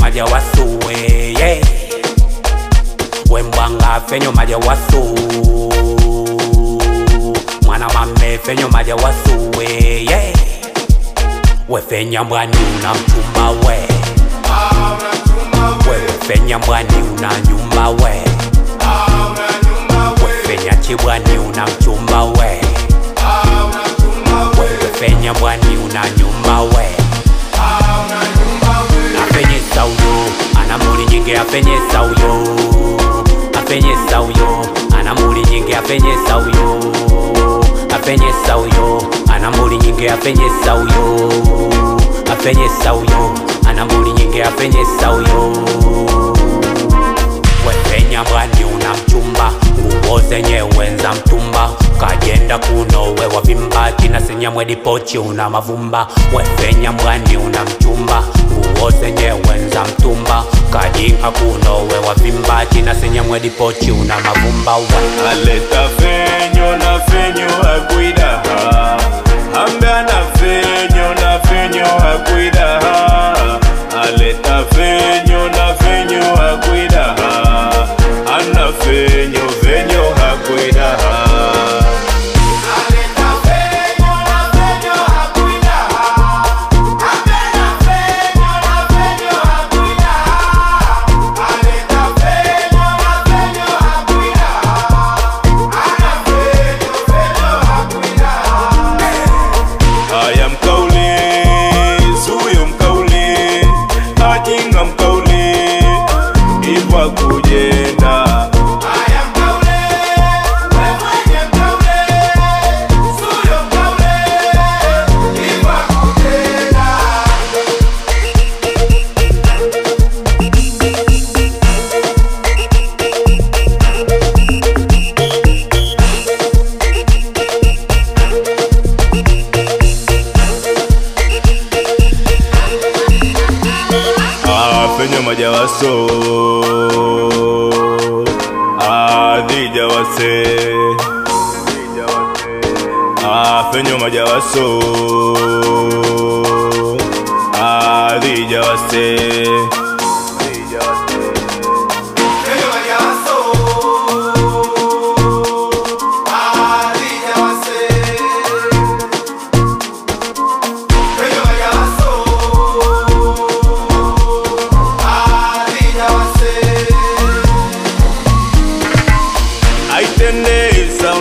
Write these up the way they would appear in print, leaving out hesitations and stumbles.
maja wasu yeah. Wembanga fenyo maja wasu mwana mame fenyo maja wasu yeah. We fenya mbwani una mchumba we fenya mbwani una nyumba we fenya chibwani una mchumba we fenya mbwani una nyumba we afenye sauyo anamuri nyinge afenye sauyo afenye sauyo anamuri nyinge afenye sauyo afenye sauyo anamuri nyinge afenye sauyo afenye sauyo anamuri nyinge afenye sauyo wefenya mbwani una mchumba nguo zenye wenza mtumba kajenda kuno we wavimba tina senya mwedi pochi una mavumba wefenya mbwani una mchumba nguo zenye wenza mtumba kajinga kuno we wavimba tina senya mwedi pochi una mavumba we aleta fenyo na fenyo hakuida ambia na fenyo hakuida aleta fenyo na fenyo hakuida ana fenyo hakuida fenyo maja waso adija wase fenyo maja waso adija wase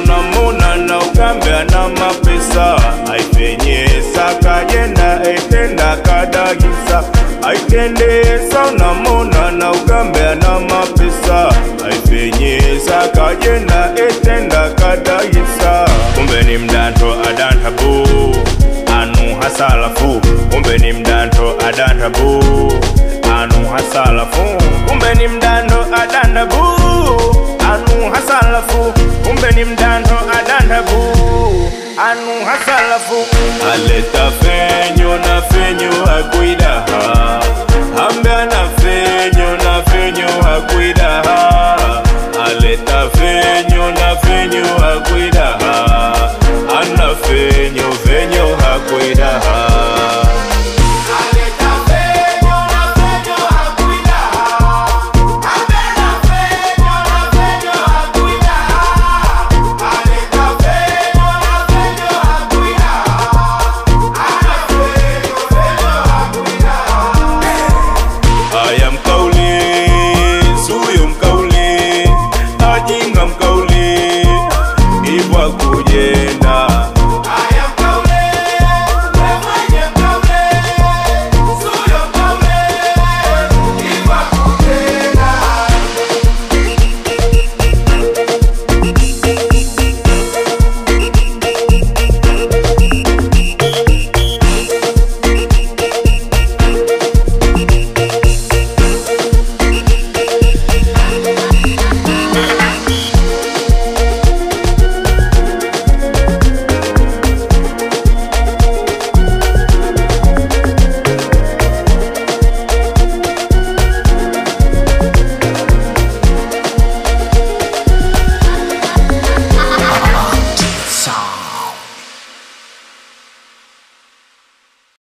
unamuna na ukambia na mapesa aifenyesa kajenda etenda kadagisa aitendesa unamuna na ukambia na mapesa aifenyesa kajenda etenda kadagisa kumbe ni mdanto adantabu anu hasalafu kumbe ni mdanto adantabu anu hasalafu kumbe ni mdanto adantabu anu hasalafu kumbe ni mdanto adandabu anu hasalafu aleta fenyo na fenyo hakuida ambia na fenyo hakuida aleta fenyo na fenyo hakuida ana fenyo hakuida